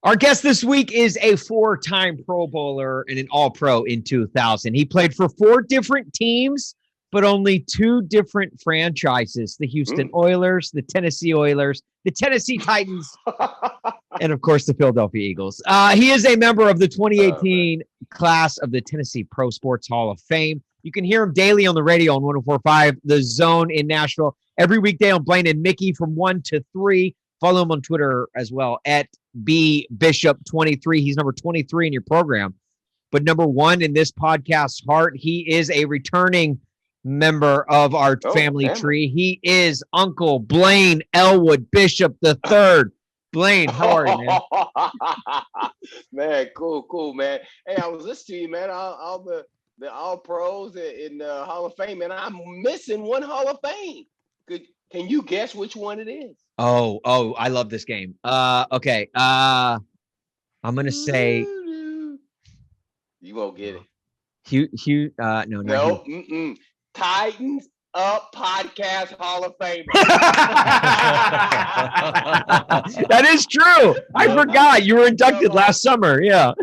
Our guest this week is a four-time Pro Bowler and an All-Pro in 2000. He played for four different teams, but only two different franchises: the Houston Oilers, the Tennessee Oilers, the Tennessee Titans, and of course the Philadelphia Eagles. He is a member of the 2018 class of the Tennessee Pro Sports Hall of Fame. You can hear him daily on the radio on 104.5 The Zone in Nashville, every weekday on Blaine and Mickey from 1 to 3. Follow him on Twitter as well at Bishop23. He's number 23 in your program, but number 1 in this podcast's heart. He is a returning member of our family tree. He is Uncle Blaine Elwood Bishop III. Blaine, how are you, man? Man, cool, man. Hey, I was listening to you, man. All the All Pros in Hall of Fame, and I'm missing one Hall of Fame. Can you guess which one it is? Oh, I love this game. Okay. I'm gonna say you won't get it. Hugh. No. Titans Up Podcast Hall of Fame. That is true. I forgot you were inducted last summer. Yeah.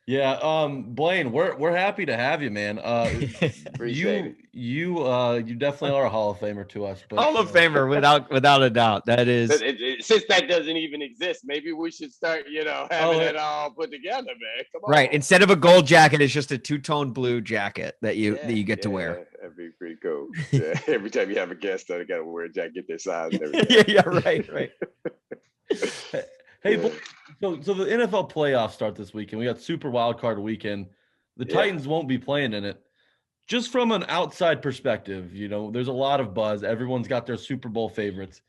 Yeah, Blaine, we're happy to have you, man. Appreciate it. You definitely are a Hall of Famer to us. But, Hall of Famer without a doubt. That is. Since that doesn't even exist, maybe we should start, having it all put together, man. Come on. Right. Instead of a gold jacket, it's just a two-tone blue jacket that you get to wear. That'd be pretty cool. Yeah. Every time you have a guest, they got to wear a jacket, get their size and everything. Yeah, right. Hey, so the NFL playoffs start this weekend. We got Super Wild Card weekend. The Titans won't be playing in it. Just from an outside perspective, there's a lot of buzz. Everyone's got their Super Bowl favorites.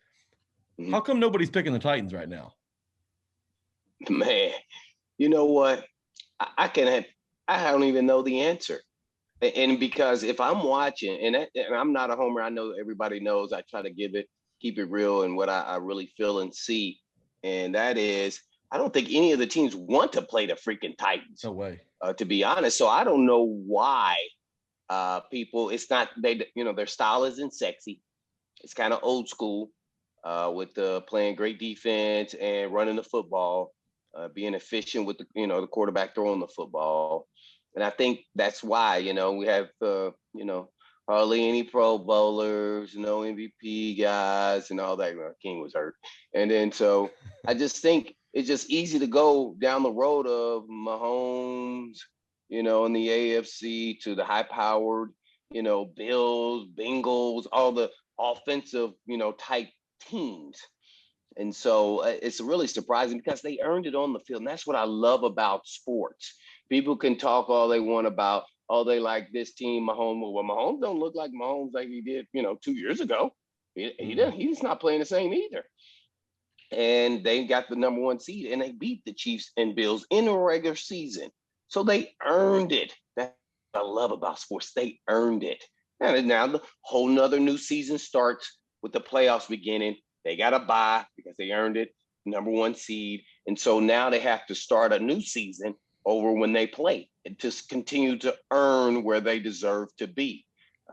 How come nobody's picking the Titans right now? Man, you know what? I don't even know the answer. And because if I'm watching, and I'm not a homer, I know everybody knows I try to keep it real and what I really feel and see. And that is, I don't think any of the teams want to play the freaking Titans. No way. To be honest. So I don't know why people, it's not, their style isn't sexy. It's kind of old school with playing great defense and running the football, being efficient with the quarterback throwing the football. And I think that's why, we have, hardly any Pro Bowlers, no MVP guys and all that. King was hurt. And then so I just think it's just easy to go down the road of Mahomes, in the AFC to the high-powered, Bills, Bengals, all the offensive, type teams. And so it's really surprising because they earned it on the field. And that's what I love about sports. People can talk all they want about, they like this team, Mahomes. Well, Mahomes don't look like Mahomes like he did, 2 years ago. He's not playing the same either. And they got the number 1 seed, and they beat the Chiefs and Bills in the regular season. So they earned it. That's what I love about sports. They earned it. And now the whole nother new season starts with the playoffs beginning. They got to bye because they earned it, number 1 seed. And so now they have to start a new season over when they play and just continue to earn where they deserve to be.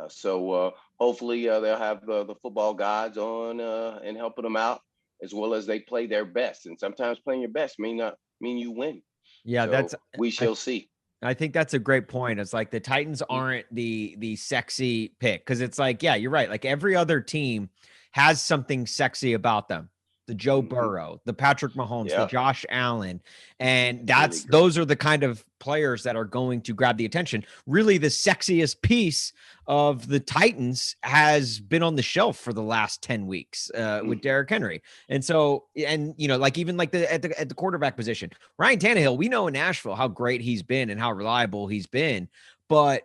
So hopefully they'll have the football gods on and helping them out as well as they play their best. And sometimes playing your best mean you win. Yeah, so we shall see. I think that's a great point. It's like the Titans aren't the sexy pick because it's like, yeah, you're right. Like every other team has something sexy about them. The Joe Burrow, the Patrick Mahomes, the Josh Allen. And those are the kind of players that are going to grab the attention. Really, the sexiest piece of the Titans has been on the shelf for the last 10 weeks with Derrick Henry. And so, even at the quarterback position, Ryan Tannehill, we know in Nashville how great he's been and how reliable he's been. But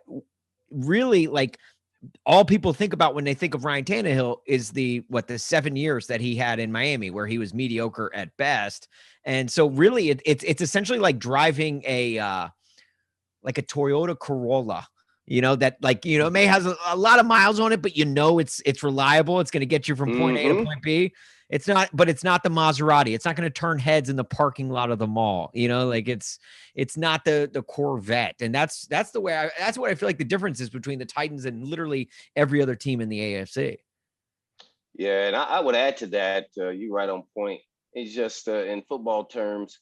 really, all people think about when they think of Ryan Tannehill is the 7 years that he had in Miami where he was mediocre at best. And so really it's essentially like driving a Toyota Corolla, it may has a lot of miles on it, but it's reliable. It's going to get you from point A to point B. It's not the Maserati. It's not going to turn heads in the parking lot of the mall. It's not the Corvette. And that's what I feel like the difference is between the Titans and literally every other team in the AFC. Yeah, and I would add to that. You're right on point. It's just in football terms.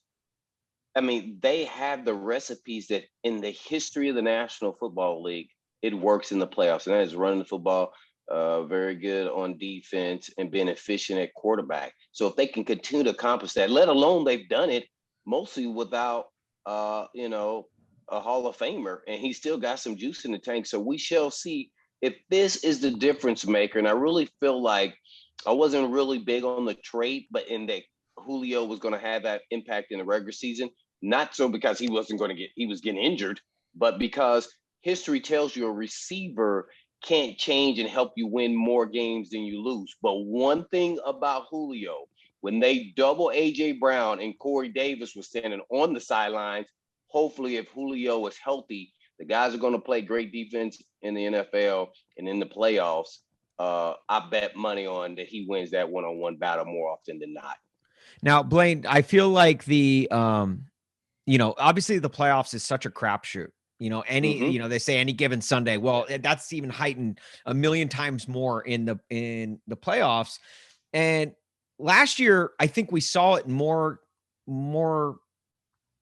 I mean, they have the recipes that in the history of the National Football League, it works in the playoffs. And that is running the football, very good on defense and being efficient at quarterback. So if they can continue to accomplish that, let alone they've done it mostly without, a Hall of Famer, and he still got some juice in the tank. So we shall see if this is the difference maker. And I really feel like I wasn't really big on the trade, but in that Julio was going to have that impact in the regular season. Not so because he was getting injured, but because history tells you a receiver can't change and help you win more games than you lose. But one thing about Julio, when they double AJ Brown and Corey Davis was standing on the sidelines, hopefully if Julio is healthy, the guys are going to play great defense in the NFL and in the playoffs. I bet money on that he wins that one-on-one battle more often than not. Now, Blaine, I feel like obviously the playoffs is such a crapshoot. They say any given Sunday. Well, that's even heightened a million times more in the playoffs. And last year, I think we saw it more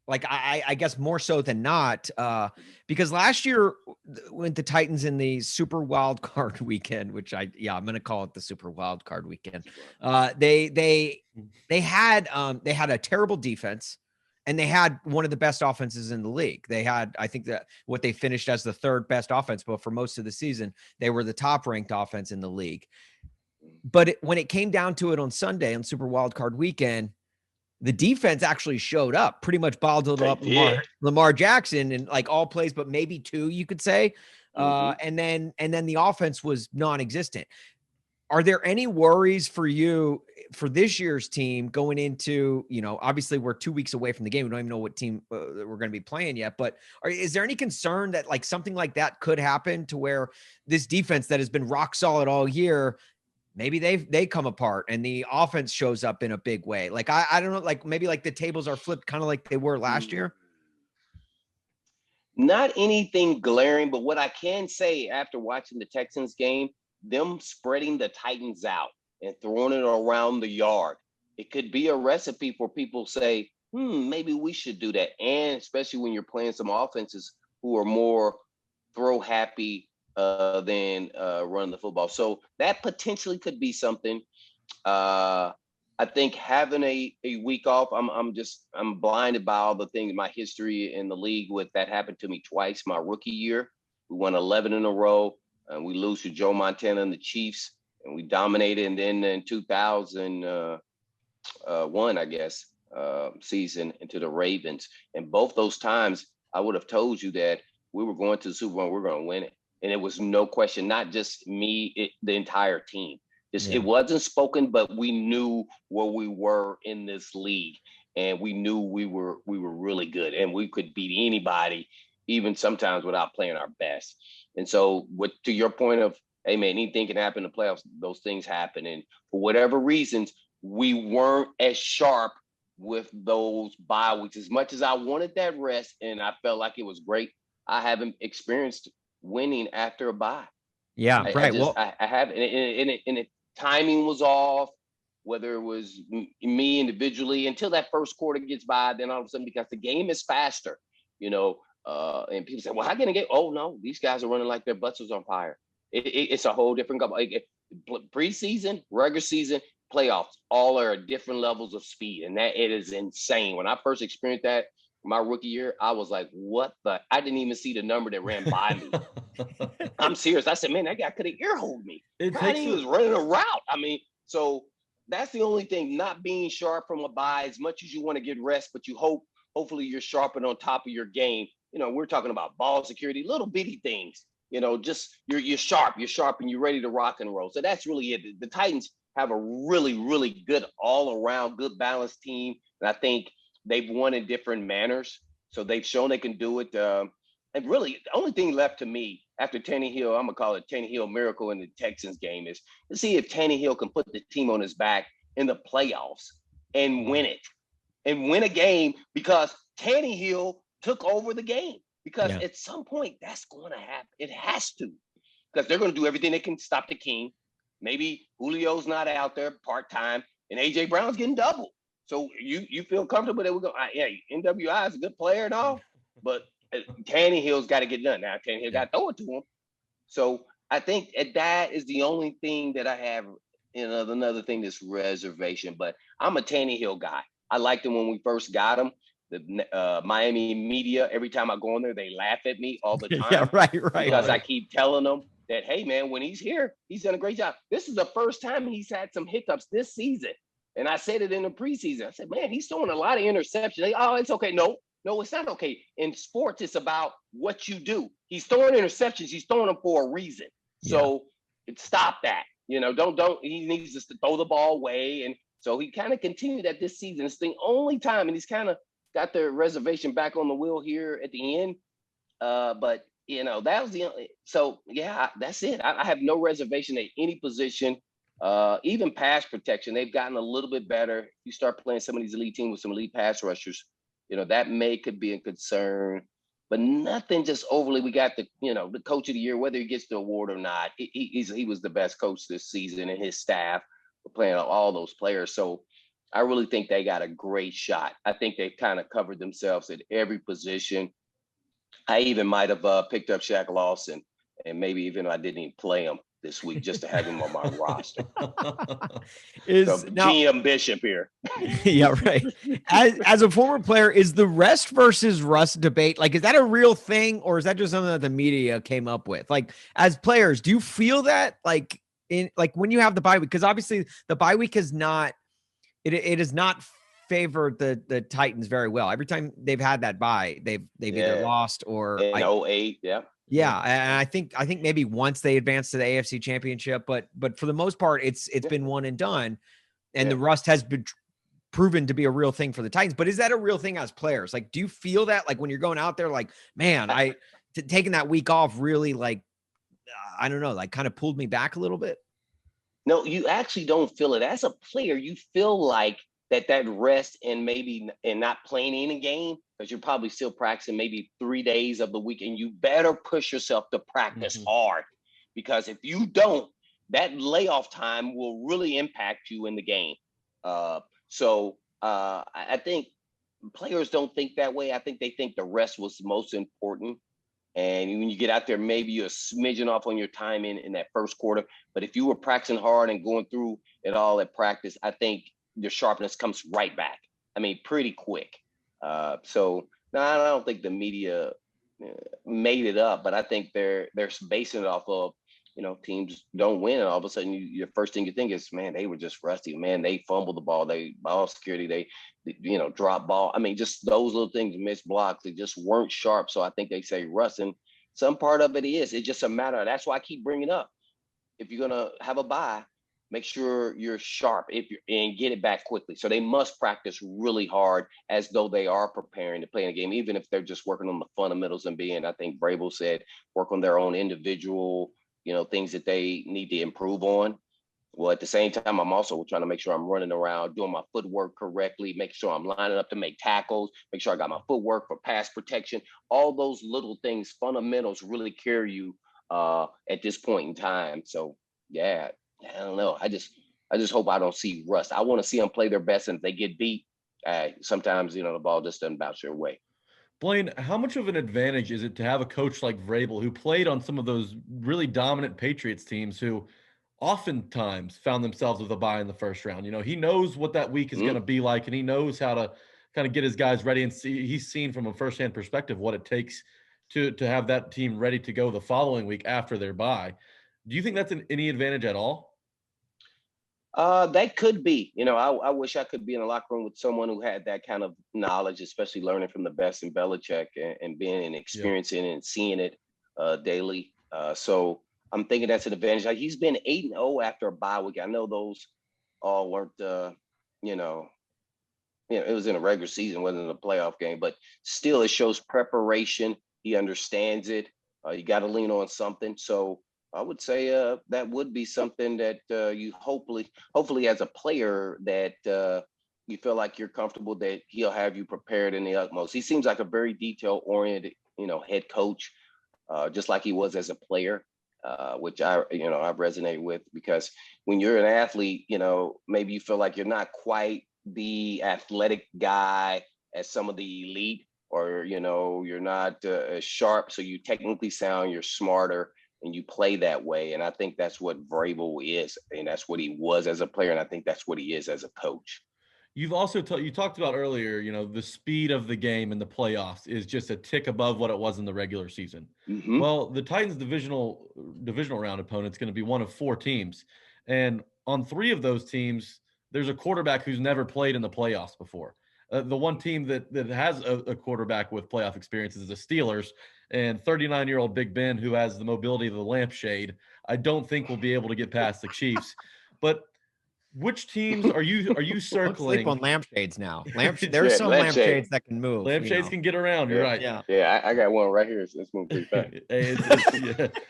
like I guess more so than not, because last year when the Titans in the Super Wild Card Weekend, which I'm going to call it the Super Wild Card Weekend, they had a terrible defense, and they had one of the best offenses in the league. They had, I think, that what they finished as the third best offense, but for most of the season, they were the top ranked offense in the league. But when it came down to it on Sunday on Super Wild Card Weekend, the defense actually showed up, pretty much bottled up Lamar Jackson in like all plays, but maybe two, you could say. And then the offense was non-existent. Are there any worries for you for this year's team going into, obviously we're 2 weeks away from the game. We don't even know what team we're going to be playing yet, but is there any concern that like something like that could happen to where this defense that has been rock solid all year, maybe they come apart and the offense shows up in a big way? Like, I don't know, like maybe like the tables are flipped kind of like they were last year. Not anything glaring, but what I can say after watching the Texans game, them spreading the Titans out and throwing it around the yard, it could be a recipe for people say, maybe we should do that. And especially when you're playing some offenses who are more throw happy than running the football. So that potentially could be something. I think having a week off, I'm blinded by all the things, my history in the league with that happened to me twice. My rookie year, we won 11 in a row, and we lose to Joe Montana and the Chiefs, and we dominated. And then in 2001, I guess, season into the Ravens. And both those times, I would have told you that we were going to the Super Bowl, we're going to win it. And it was no question, not just me, the entire team. It wasn't spoken, but we knew where we were in this league, and we knew we were really good, and we could beat anybody, even sometimes without playing our best. And so, to your point of, hey man, anything can happen in the playoffs. Those things happen, and for whatever reasons, we weren't as sharp with those bye weeks. As much as I wanted that rest, and I felt like it was great, I haven't experienced winning after a bye. Yeah, right. I haven't, and it timing was off, whether it was me individually, until that first quarter gets by, then all of a sudden, because the game is faster, and people say, well, how can it get? Oh, no, these guys are running like their butts was on fire. It's a whole different preseason, regular season, playoffs, all are at different levels of speed. And that it is insane. When I first experienced that, my rookie year, I was like, what the? I didn't even see the number that ran by me. I'm serious. I said, man, that guy could have ear-holed me. He was running a route. I mean, so that's the only thing, not being sharp from a bye, as much as you want to get rest, but you hopefully you're sharp and on top of your game. We're talking about ball security, little bitty things, just you're sharp and you're ready to rock and roll. So that's really it. The Titans have a really, really good all-around, good balanced team. And I think they've won in different manners. So they've shown they can do it. And really, the only thing left to me after Tannehill, I'm going to call it Tannehill miracle in the Texans game, is to see if Tannehill can put the team on his back in the playoffs and win it and win a game, because Tannehill took over the game. Because at some point, that's going to happen. It has to, because they're going to do everything they can stop the king. maybe Julio's not out there part-time and AJ Brown's getting double. So you feel comfortable that we're going, yeah, NWI is a good player and all, but Tannehill's got to get done. Now Tannehill got to throw it to him. So I think that is the only thing that I have, another thing that's reservation, but I'm a Tannehill guy. I liked him when we first got him. The Miami media, every time I go in there, they laugh at me all the time. Yeah, right. Because I keep telling them that, hey, man, when he's here, he's done a great job. This is the first time he's had some hiccups this season. And I said it in the preseason. I said, man, he's throwing a lot of interceptions. Oh, it's okay. No, it's not okay. In sports, it's about what you do. He's throwing interceptions. He's throwing them for a reason. So stop that. Don't. He needs to throw the ball away. And so he kind of continued that this season. It's the only time, and he's kind of got the reservation back on the wheel here at the end. But that was the only. So yeah, that's it. I have no reservation at any position. Even pass protection, they've gotten a little bit better. If you start playing some of these elite teams with some elite pass rushers, that could be a concern, but nothing just overly. We got the coach of the year, whether he gets the award or not. He was the best coach this season, and his staff were playing all those players. So I really think they got a great shot. I think they've kind of covered themselves at every position. I even might have picked up Shaq Lawson, and maybe even I didn't even play him this week just to have him on my roster. GM Bishop here. Yeah, right. As a former player, is the rest versus rust debate, is that a real thing, or is that just something that the media came up with? As players, do you feel that when you have the bye week? Because obviously the bye week is not it has not favored the Titans very well. Every time they've had that bye, they've either lost or in 08, yeah. Yeah, and I think maybe once they advanced to the AFC Championship, but for the most part, it's been one and done, and the rust has been proven to be a real thing for the Titans. But is that a real thing as players? Do you feel that when you're going out there, man, taking that week off really I don't know, kind of pulled me back a little bit? No, you actually don't feel it as a player. You feel like that rest and not playing in a game, because you're probably still practicing maybe 3 days of the week, and you better push yourself to practice hard, because if you don't, that layoff time will really impact you in the game. So I think players don't think that way. I think they think the rest was most important. And when you get out there, maybe you're a smidgen off on your time in that first quarter. But if you were practicing hard and going through it all at practice, I think your sharpness comes right back. I mean, pretty quick. So no, I don't think the media made it up, but I think they're basing it off of, teams don't win, and all of a sudden your first thing you think is, man, they were just rusty. Man, they fumbled the ball. They ball security. They drop ball. I mean, just those little things, missed blocks. They just weren't sharp. So I think they say rust, and some part of it is. It's just a matter of, that's why I keep bringing up. If you're gonna have a bye, make sure you're sharp and get it back quickly. So they must practice really hard as though they are preparing to play in a game, even if they're just working on the fundamentals and I think Vrabel said, work on their own individual, things that they need to improve on. Well, at the same time, I'm also trying to make sure I'm running around, doing my footwork correctly, make sure I'm lining up to make tackles, make sure I got my footwork for pass protection. All those little things, fundamentals, really carry you at this point in time. So, yeah, I don't know. I just hope I don't see rust. I want to see them play their best, and if they get beat, sometimes, the ball just doesn't bounce your way. Blaine, how much of an advantage is it to have a coach like Vrabel, who played on some of those really dominant Patriots teams who oftentimes found themselves with a bye in the first round? He knows what that week is going to be like, and he knows how to kind of get his guys ready, and he's seen from a firsthand perspective what it takes to have that team ready to go the following week after their bye. Do you think that's any advantage at all? That could be. I wish I could be in a locker room with someone who had that kind of knowledge, especially learning from the best in Belichick and being and experiencing and seeing it daily. So I'm thinking that's an advantage. He's been 8-0 after a bye week. I know those all weren't, it was in a regular season, wasn't in a playoff game, but still it shows preparation. He understands it. You got to lean on something. So I would say that would be something that you hopefully as a player that you feel like you're comfortable that he'll have you prepared in the utmost. He seems like a very detail oriented, head coach, just like he was as a player. which I resonate with, because when you're an athlete, maybe you feel like you're not quite the athletic guy as some of the elite, or, you're not as sharp. So you technically sound, you're smarter, and you play that way. And I think that's what Vrabel is. And that's what he was as a player. And I think that's what he is as a coach. You've also you talked about earlier, the speed of the game in the playoffs is just a tick above what it was in the regular season. Mm-hmm. Well, the Titans divisional round opponent's going to be one of 4 teams. And on 3 of those teams, there's a quarterback who's never played in the playoffs before. The one team that has a quarterback with playoff experience is the Steelers, and 39-year-old Big Ben, who has the mobility of the lampshade, I don't think will be able to get past the Chiefs. But which teams are you circling? Don't sleep on lampshades now. There's some lampshades that can move. Lampshades can get around. You're right. Yeah. I got one right here. It's moving pretty fast.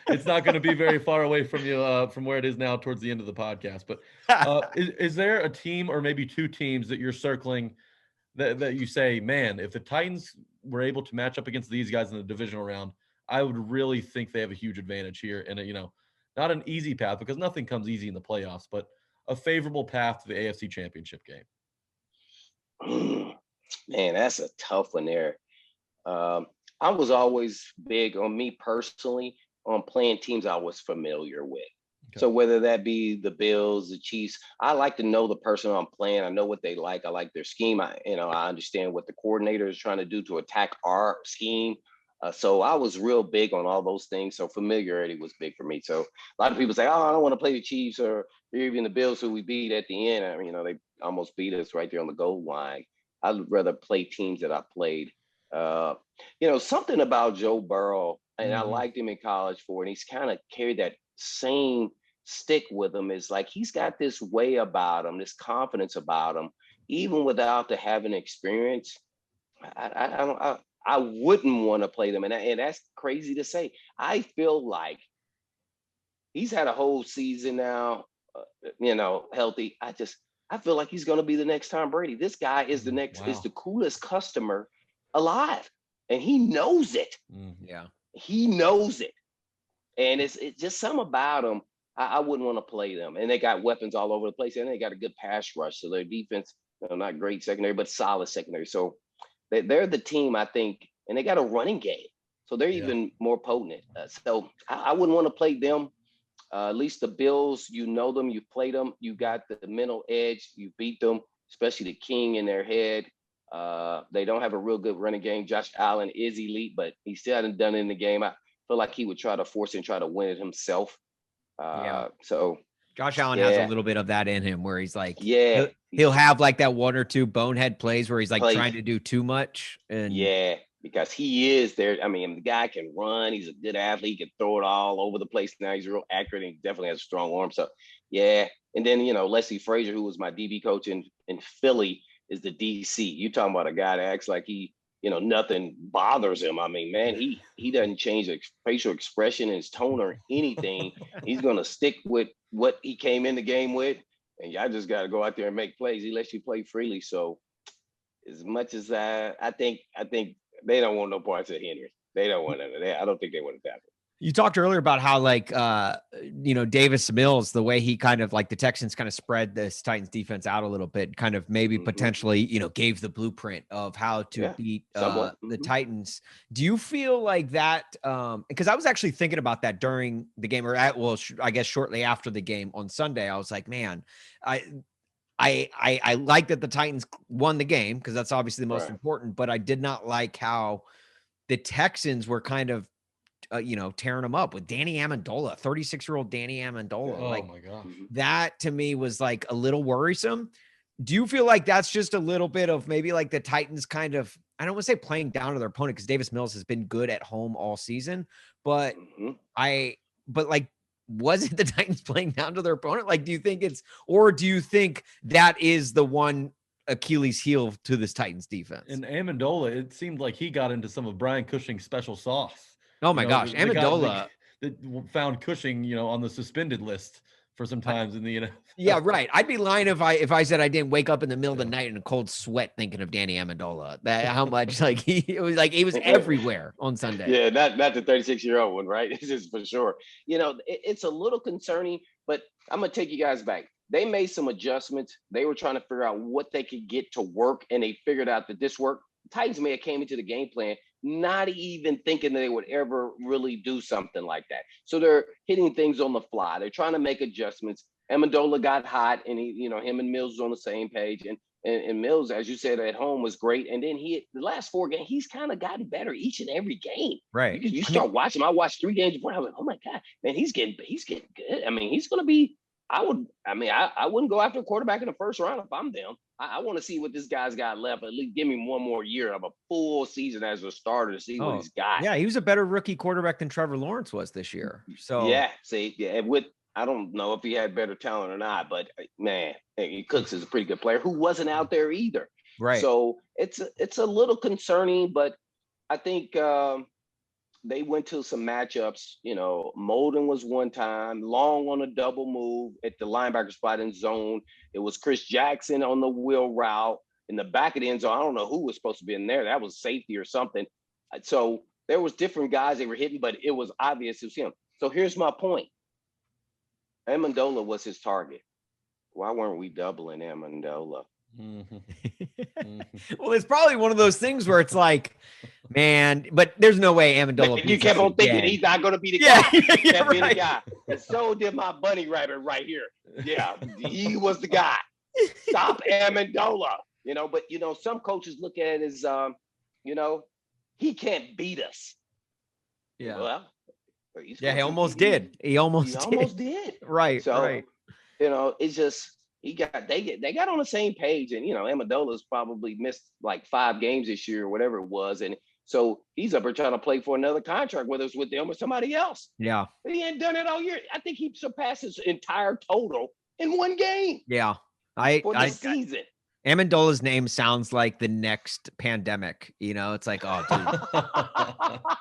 It's not going to be very far away from you from where it is now towards the end of the podcast. But is there a team or maybe 2 teams that you're circling that you say, man, if the Titans were able to match up against these guys in the divisional round, I would really think they have a huge advantage here, and not an easy path, because nothing comes easy in the playoffs, but a favorable path to the AFC Championship game? Man, that's a tough one there. I was always big, on me personally, on playing teams I was familiar with. Okay. So whether that be the Bills, the Chiefs, I like to know the person I'm playing. I know what they like. I like their scheme. I understand what the coordinator is trying to do to attack our scheme. So I was real big on all those things. So familiarity was big for me. So a lot of people say, oh, I don't want to play the Chiefs or even the Bills, who we beat at the end. They almost beat us right there on the goal line. I'd rather play teams that I played. Something about Joe Burrow, and I liked him in college and he's kind of carried that same stick with him. Is like, he's got this way about him, this confidence about him, even without the having experience. I wouldn't want to play them. And that's crazy to say. I feel like he's had a whole season now, healthy. I feel like he's going to be the next Tom Brady. This guy is the next, is the coolest customer alive. And he knows it. Yeah. He knows it. And it's just something about him. I wouldn't want to play them. And they got weapons all over the place. And they got a good pass rush. So their defense, not great secondary, but solid secondary. So they're the team, I think, and they got a running game. So they're even more potent. So I wouldn't want to play them. At least the Bills, them, you've played them. You got the mental edge. You beat them, especially the king in their head. They don't have a real good running game. Josh Allen is elite, but he still hasn't done it in the game. I feel like he would try to force it and try to win it himself. So Josh Allen has a little bit of that in him, where he's like, he'll have like that 1 or 2 bonehead plays where he's like trying to do too much. And because he is there. I mean, the guy can run. He's a good athlete. He can throw it all over the place. Now he's real accurate, and he definitely has a strong arm. So and then Leslie Frazier, who was my DB coach in Philly, is the DC. You talking about a guy that acts like he, nothing bothers him. I mean, man, he doesn't change the facial expression and his tone or anything. He's gonna stick with what he came in the game with, and y'all just got to go out there and make plays. He lets you play freely. So, as much as I think they don't want no parts of Henry. They don't want none of that. I don't think they want to tackle. You talked earlier about how Davis Mills, the way he kind of like the Texans kind of spread this Titans defense out a little bit, kind of maybe potentially, gave the blueprint of how to beat the Titans. Do you feel like that? Because I was actually thinking about that during the game, or I guess shortly after the game on Sunday. I was like, man, I like that the Titans won the game, because that's obviously the most important, but I did not like how the Texans were kind of tearing them up with Danny Amendola, 36-year-old Danny Amendola. Oh my gosh. That to me was like a little worrisome. Do you feel like that's just a little bit of maybe like the Titans kind of, I don't want to say playing down to their opponent, because Davis Mills has been good at home all season, but was it the Titans playing down to their opponent? Like, do you think that is the one Achilles heel to this Titans defense? And Amendola, it seemed like he got into some of Brian Cushing's special sauce. Oh my gosh, Amendola that found Cushing, on the suspended list for some times in the Yeah, right. I'd be lying if I said I didn't wake up in the middle of the night in a cold sweat thinking of Danny Amendola. That how much like he was everywhere on Sunday. Yeah, not the 36-year-old one, right? This is for sure. It's a little concerning, but I'm gonna take you guys back. They made some adjustments. They were trying to figure out what they could get to work, and they figured out that this worked. Titans may have came into the game plan not even thinking that they would ever really do something like that. So they're hitting things on the fly. They're trying to make adjustments. Amendola got hot, and him and Mills was on the same page. And Mills, as you said, at home was great. And then the last 4 games, he's kind of gotten better each and every game. Right. You start watching him. I watched 3 games before. I was like, oh my God, man, he's getting good. I mean, he's going to be. I wouldn't go after a quarterback in the first round if I'm them. I want to see what this guy's got left. At least give me one more year of a full season as a starter to see what he's got. Yeah, he was a better rookie quarterback than Trevor Lawrence was this year. So yeah, I don't know if he had better talent or not, but man, Cooks is a pretty good player who wasn't out there either. Right. So it's a little concerning, but I think they went to some matchups. Molden was one time, Long on a double move at the linebacker spot in zone. It was Chris Jackson on the wheel route in the back of the end zone. I don't know who was supposed to be in there. That was safety or something. So there was different guys they were hitting, but it was obvious it was him. So here's my point. Amendola was his target. Why weren't we doubling Amendola? Well, it's probably one of those things where it's like, man, but there's no way Amendola. You kept on thinking he's not going to be the guy. Yeah, be the guy. And so did my bunny rabbit right here. Yeah, he was the guy. Stop Amendola. But some coaches look at it as, he can't beat us. Yeah. Well, he almost did. He almost did. Right. So, right. It's just they got on the same page, and Amendola's probably missed like 5 games this year or whatever it was, and so he's up there trying to play for another contract, whether it's with them or somebody else. Yeah, but he ain't done it all year. I think he surpassed his entire total in 1 game. Yeah, for the season. Amendola's name sounds like the next pandemic. It's like, oh, dude,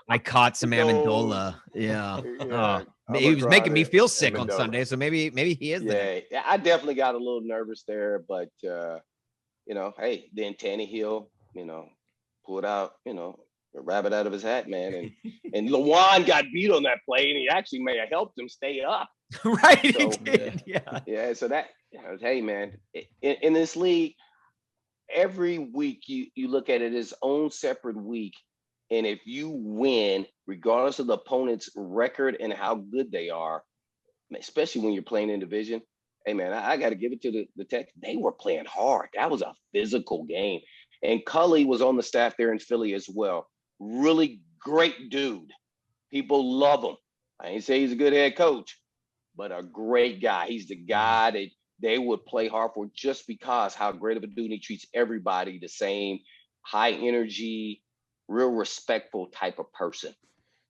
I caught some Amendola. Yeah. He was making me feel sick on Sunday, so maybe he is. Yeah, I definitely got a little nervous there, but hey, then Tannehill, pulled out, a rabbit out of his hat, man, and Lewan got beat on that play, and he actually may have helped him stay up. Right, he did. Yeah. So that, hey, man, in this league, every week you look at it as own separate week. And if you win, regardless of the opponent's record and how good they are, especially when you're playing in division, hey, man, I got to give it to the Texans. They were playing hard. That was a physical game. And Cully was on the staff there in Philly as well. Really great dude. People love him. I ain't say he's a good head coach, but a great guy. He's the guy that they would play hard for just because how great of a dude he treats everybody the same, high energy, real respectful type of person.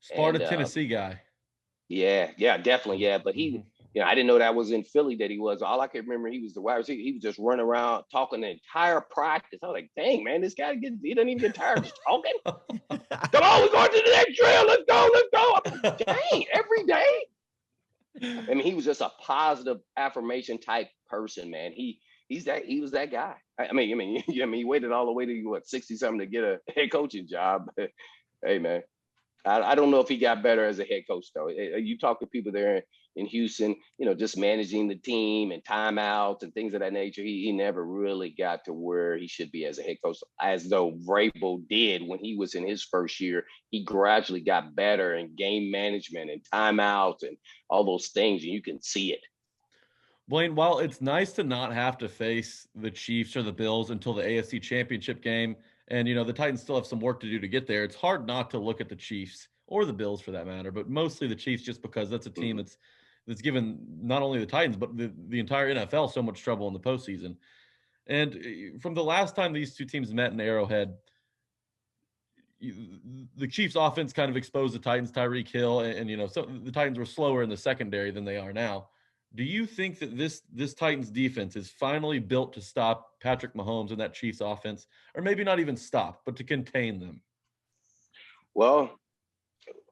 Sparta, Tennessee guy. Yeah, definitely. Yeah. But he, I didn't know that was in Philly that he was. All I could remember, he was the wide receiver. He was just running around talking the entire practice. I was like, dang, man, this guy he doesn't even get tired just talking. Come on, we're going to the next drill. Let's go. Like, dang, every day. I mean, he was just a positive affirmation type person, man. He was that guy. I mean, he waited all the way to 60 something to get a head coaching job. Hey, man, I don't know if he got better as a head coach though. You talk to people there in Houston, just managing the team and timeouts and things of that nature. He never really got to where he should be as a head coach, as though Vrabel did when he was in his first year. He gradually got better in game management and timeouts and all those things, and you can see it. Blaine, while it's nice to not have to face the Chiefs or the Bills until the AFC Championship game, and, the Titans still have some work to do to get there, it's hard not to look at the Chiefs or the Bills for that matter, but mostly the Chiefs just because that's a team that's given not only the Titans, but the entire NFL so much trouble in the postseason. And from the last time these two teams met in Arrowhead, the Chiefs offense kind of exposed the Titans, Tyreek Hill, and so the Titans were slower in the secondary than they are now. Do you think that this Titans defense is finally built to stop Patrick Mahomes and that Chiefs offense, or maybe not even stop, but to contain them? Well,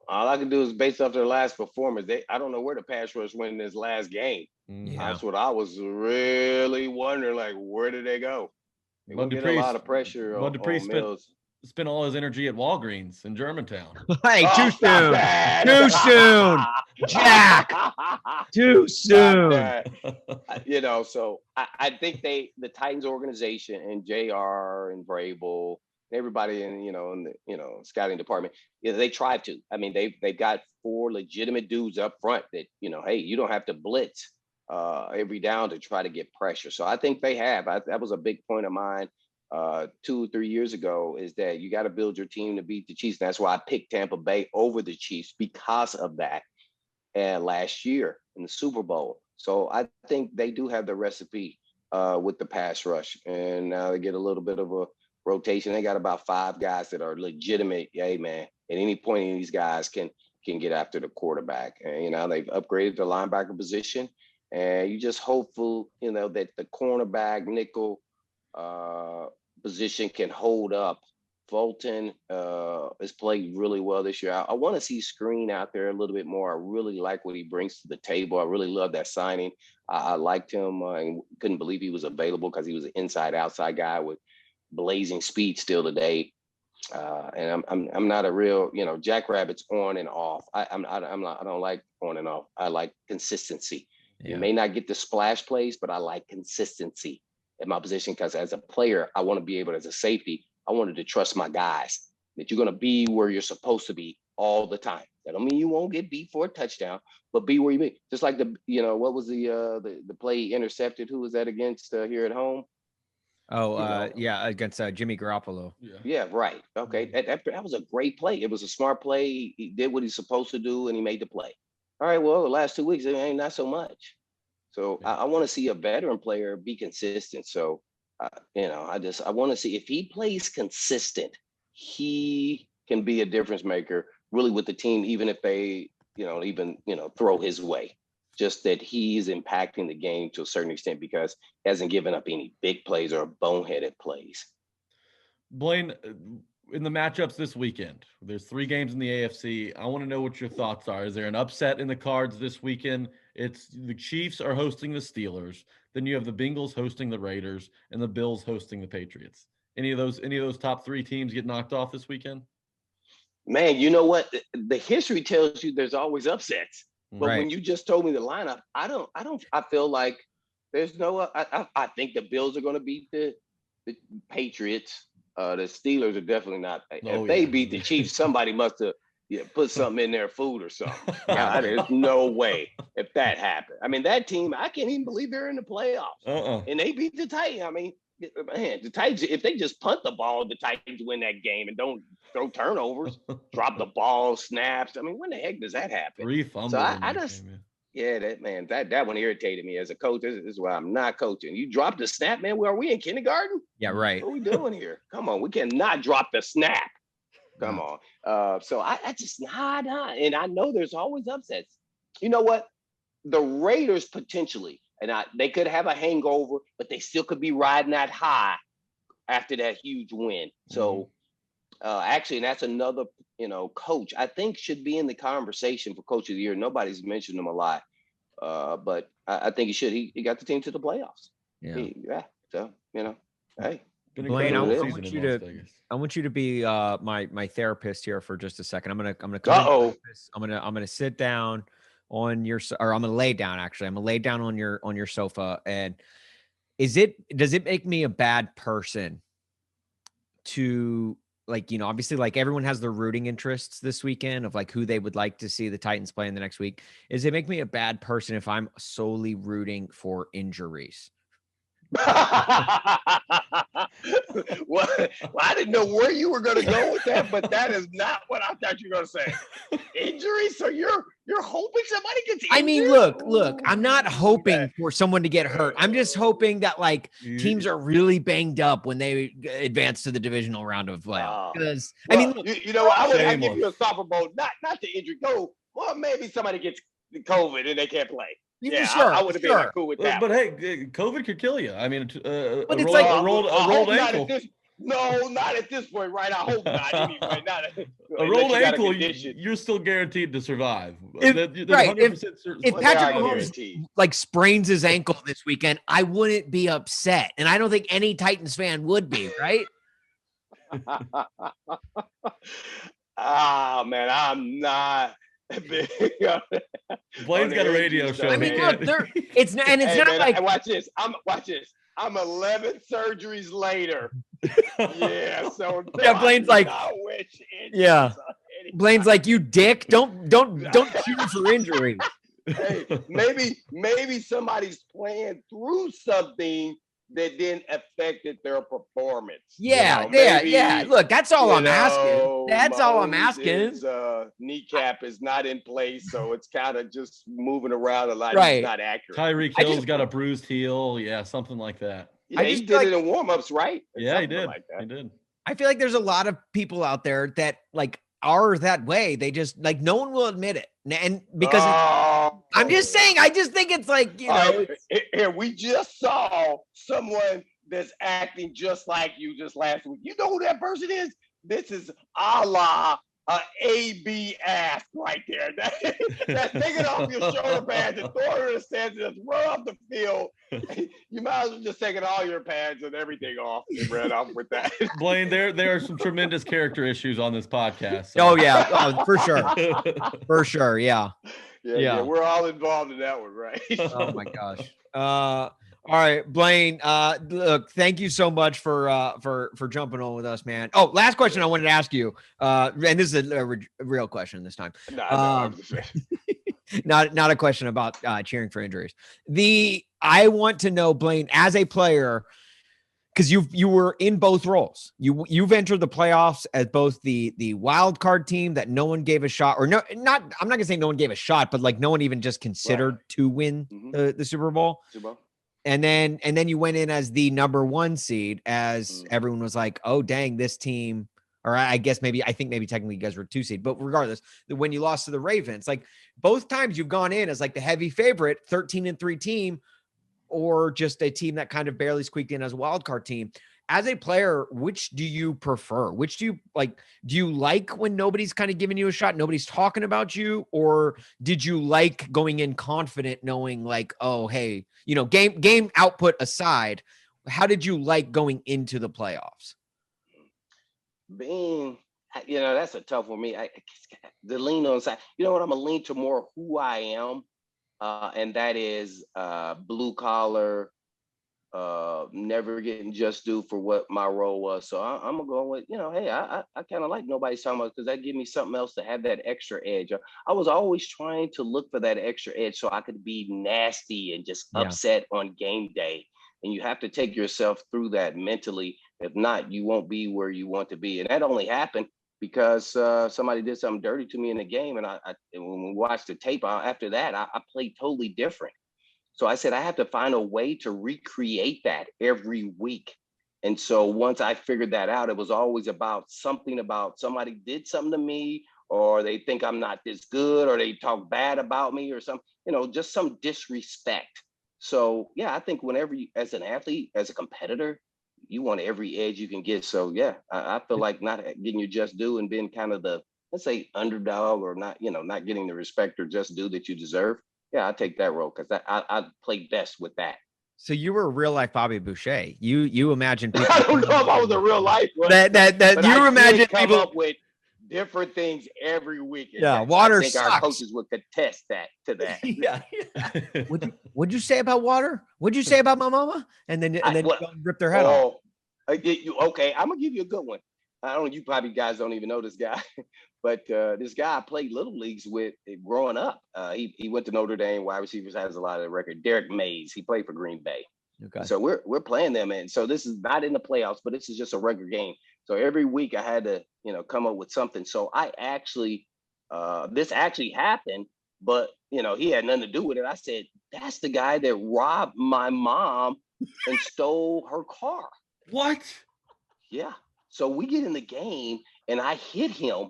all I can do is based off their last performance. I don't know where the pass rush went in this last game. Yeah. That's what I was really wondering. Like, where did they go? They're going to get a lot of pressure on Mills. Spent all his energy at Walgreens in Germantown. Hey, too soon. Too soon. Jack. Too soon. So I think the Titans organization and JR and Vrabel, everybody in the scouting department, they try to. I mean, they've got 4 legitimate dudes up front that, hey, you don't have to blitz every down to try to get pressure. So I think they have. That was a big point of mine 2 or 3 years ago, is that you got to build your team to beat the Chiefs. And that's why I picked Tampa Bay over the Chiefs, because of that. And last year in the Super Bowl. So I think they do have the recipe with the pass rush. And now they get a little bit of a rotation. They got about 5 guys that are legitimate. Hey, man, at any point, any of these guys can get after the quarterback. And, they've upgraded the linebacker position. And you just hopeful, that the cornerback nickel position can hold up. Fulton has played really well this year. I want to see Screen out there a little bit more. I really like what he brings to the table. I really love that signing. I liked him and couldn't believe he was available, because he was an inside-outside guy with blazing speed still today. And I'm not a real, Jackrabbit's on and off. I don't like on and off. I like consistency. Yeah. You may not get the splash plays, but I like consistency at my position, because as a player, I want to be able, as a safety, I wanted to trust my guys that you're going to be where you're supposed to be all the time. That don't mean you won't get beat for a touchdown, but be where you be. Just like what was the play intercepted? Who was that against here at home? Against Jimmy Garoppolo. Yeah, right. Okay, that was a great play. It was a smart play. He did what he's supposed to do, and he made the play. All right, well, the last 2 weeks, it ain't not so much. So I want to see a veteran player be consistent. So, I want to see if he plays consistent, he can be a difference maker really with the team, even if they, throw his way. Just that he's impacting the game to a certain extent, because he hasn't given up any big plays or boneheaded plays. Blaine, in the matchups this weekend, there's 3 games in the AFC. I want to know what your thoughts are. Is there an upset in the cards this weekend? It's the Chiefs are hosting the Steelers. Then you have the Bengals hosting the Raiders and the Bills hosting the Patriots. Any of those top 3 teams get knocked off this weekend? Man, you know what? The history tells you there's always upsets. But right. When you just told me the lineup, I feel like there's no, I think the Bills are going to beat the Patriots. The Steelers are definitely not. If they beat the Chiefs, somebody must have put something in their food or something. There's no way if that happened. I mean, that team, I can't even believe they're in the playoffs. And they beat the Titans. I mean, man, the Titans, if they just punt the ball, the Titans win that game and don't throw turnovers, drop the ball, snaps. I mean, when the heck does that happen? 3 fumbles. So that one irritated me as a coach. This is why I'm not coaching. You dropped the snap, man. Are we in kindergarten? Yeah, right. What are we doing here? Come on, we cannot drop the snap. Come on. So I just nah. And I know there's always upsets. You know what? The Raiders potentially, and they could have a hangover, but they still could be riding that high after that huge win. So actually, and that's another, coach I think should be in the conversation for Coach of the Year. Nobody's mentioned him a lot, but I think he should. He got the team to the playoffs. Yeah. So hey. Blaine, I want you to be my therapist here for just a second. I'm gonna come. I'm gonna sit down on your, or I'm gonna lay down. Actually, I'm gonna lay down on your sofa. And does it make me a bad person to, like, obviously, like, everyone has their rooting interests this weekend of like who they would like to see the Titans play in the next week? Does it make me a bad person if I'm solely rooting for injuries? Well, I didn't know where you were going to go with that, but that is not what I thought you were going to say. Injury? So you're hoping somebody gets injured? I mean, look, I'm not hoping for someone to get hurt. I'm just hoping that, like, teams are really banged up when they advance to the divisional round of playoffs. Because I mean, look, I would give you a softball, not the injury. Go, well, maybe somebody gets COVID and they can't play. Yeah, sure, I would have been cool with that. But hey, COVID could kill you. I mean, but a rolled ankle. No, not at this point, right? I hope not. Anyway, not a rolled ankle, you're still guaranteed to survive. If Well, Patrick Mahomes like sprains his ankle this weekend, I wouldn't be upset, and I don't think any Titans fan would be, right? Ah, man, I'm not. Blaine's got a radio show. I mean, look, it's not man, like watch this. I'm 11 surgeries later. Yeah, so yeah, Blaine's like, yeah. Blaine's like, you dick. Don't cheer for injury. Hey, maybe somebody's playing through something that then affected their performance. Yeah, yeah. Look, that's all I'm asking. That's all I'm asking. His kneecap is not in place, so it's kind of just moving around a lot. Right. It's not accurate. Tyreek Hill's got a bruised heel. Yeah, something like that. Yeah, he did it in warm-ups, right? Yeah, he did. Like he did. I feel like there's a lot of people out there that like are that way. They just like no one will admit it, and because I'm just saying. I just think it's like Here we just saw someone that's acting just like you just last week. You know who that person is? This is a la AB ass right there. That's taking off your shoulder pads and throwing it in the stands and just run off the field. You might as well just taking all your pads and everything off and run off with that. Blaine, there are some tremendous character issues on this podcast. So. Oh yeah, for sure, for sure, yeah. Yeah, we're all involved in that one, right? Oh my gosh. All right, Blaine. Look, thank you so much for jumping on with us, man. Oh, last question I wanted to ask you, and this is a real question this time. Not a question about cheering for injuries. I want to know, Blaine, as a player, because you were in both roles. You've entered the playoffs as both the wild card team that no one gave a shot, or no, not. I'm not gonna say no one gave a shot, but like no one even just considered to win the Super Bowl. And then you went in as the number 1 seed, as everyone was like, oh dang, this team, or I think maybe technically you guys were 2 seed, but regardless, when you lost to the Ravens, like both times you've gone in as like the heavy favorite, 13-3 team, or just a team that kind of barely squeaked in as a wild card team. As a player, which do you prefer? Which do you like? Do you like when nobody's kind of giving you a shot, nobody's talking about you, or did you like going in confident, knowing like, oh, hey, game output aside, how did you like going into the playoffs? That's a tough one for me. The lean on side. You know what? I'm gonna lean to more who I am, and that is blue collar. Never getting just due for what my role was. So I'm gonna go with, hey, I kind of like nobody's talking about, because that give me something else to have that extra edge. I was always trying to look for that extra edge so I could be nasty and just upset on game day. And you have to take yourself through that mentally. If not, you won't be where you want to be. And that only happened because somebody did something dirty to me in the game. And when we watched the tape after that, I played totally different. So I said, I have to find a way to recreate that every week. And so once I figured that out, it was always about somebody did something to me, or they think I'm not this good, or they talk bad about me or something, just some disrespect. So yeah, I think whenever you, as an athlete, as a competitor, you want every edge you can get. So yeah, I feel like not getting your just due and being kind of the, let's say, underdog, or not, not getting the respect or just due that you deserve. Yeah, I take that role because I play best with that. So you were a real life Bobby Boucher. You imagine people. I don't know if I was a real life. But you imagine come people up with different things every week. Yeah, water I think sucks. Our coaches would contest that. Yeah. What'd you say about water? What'd you say about my mama? And then rip their head off. Okay, I'm gonna give you a good one. I don't know, you probably guys don't even know this guy, but this guy I played little leagues with growing up. He went to Notre Dame, wide receivers, has a lot of the record. Derek Mays, he played for Green Bay. Okay. So we're playing them, and so this is not in the playoffs, but this is just a regular game. So every week I had to, come up with something. So I actually, this actually happened, but he had nothing to do with it. I said, that's the guy that robbed my mom and stole her car. What? Yeah. So we get in the game and I hit him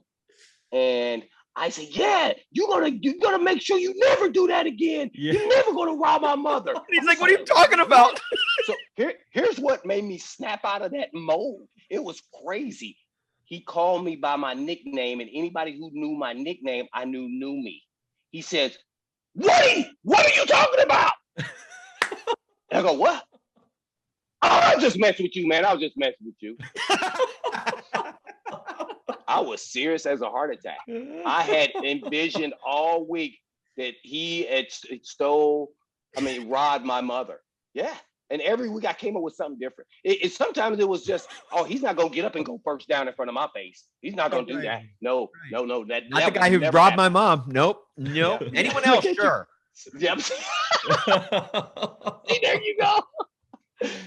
and I say, yeah, you're gonna make sure you never do that again. Yeah. You're never gonna rob my mother. He's like, what are you talking about? Here's what made me snap out of that mold. It was crazy. He called me by my nickname, and anybody who knew my nickname, I knew me. He says, "Woody, what are you talking about?" And I go, "What?" "Oh, I just messed with you, man. I was just messing with you." I was serious as a heart attack. I had envisioned all week that he had robbed my mother. Yeah. And every week I came up with something different. Sometimes it was just, oh, he's not going to get up and go first down in front of my face. He's not going to do that. No. That not the guy who robbed my mom. Nope. Yeah. Anyone else? Sure. Yep. See, there you go.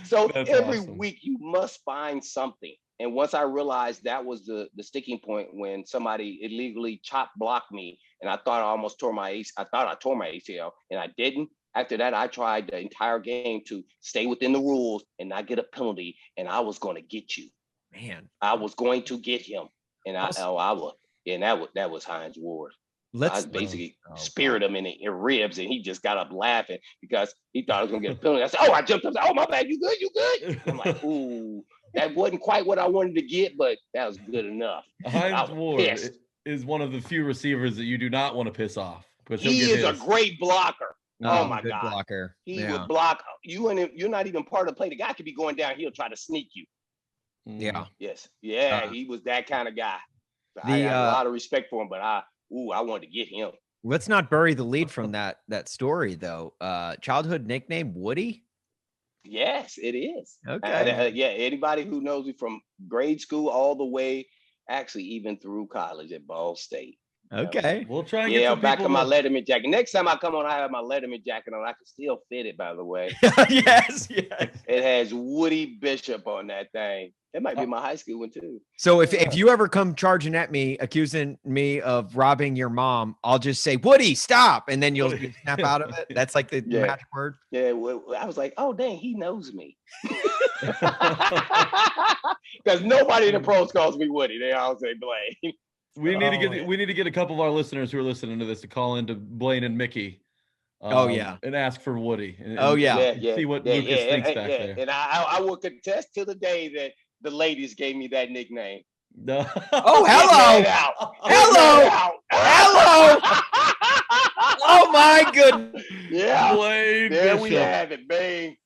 So That's every awesome. week you must find something. And once I realized that was the sticking point when somebody illegally blocked me, and I thought I tore my ACL, and I didn't. After that, I tried the entire game to stay within the rules and not get a penalty, and I was going to get you. Man, I was going to get him, and that was Hines Ward. I basically speared him in the ribs, and he just got up laughing because he thought I was going to get a penalty. I said, "Oh, I jumped up. Oh, my bad. You good? You good?" I'm like, "Ooh, that wasn't quite what I wanted to get, but that was good enough." Hines Ward is one of the few receivers that you do not want to piss off. He is a great blocker. Oh my God. Blocker. He would block you, and you're not even part of the play. The guy could be going down. He'll try to sneak you. Yeah. Yes. Yeah. He was that kind of guy. So I had a lot of respect for him, but I wanted to get him. Let's not bury the lead from that story though. Childhood nickname Woody? Yes, it is. Okay. Yeah. Anybody who knows me from grade school all the way, actually even through college at Ball State. Okay. We'll try and get some back on my Letterman jacket. Next time I come on, I have my Letterman jacket on. I can still fit it, by the way. Yes. It has Woody Bishop on that thing. That might be my high school one too. So if you ever come charging at me, accusing me of robbing your mom, I'll just say, "Woody, stop," and then you'll snap out of it. That's like the magic word. Yeah. Well, I was like, "Oh, dang, he knows me." Because nobody in the pros calls me Woody. They all say Blaine. We need to get a couple of our listeners who are listening to this to call into Blaine and Mickey. And ask for Woody. And see what Lucas thinks back there. And I will contest to the day that the ladies gave me that nickname. No. Oh, hello. Hello. Oh my goodness. Yeah. Blaine there Bishop. we have it, Bang.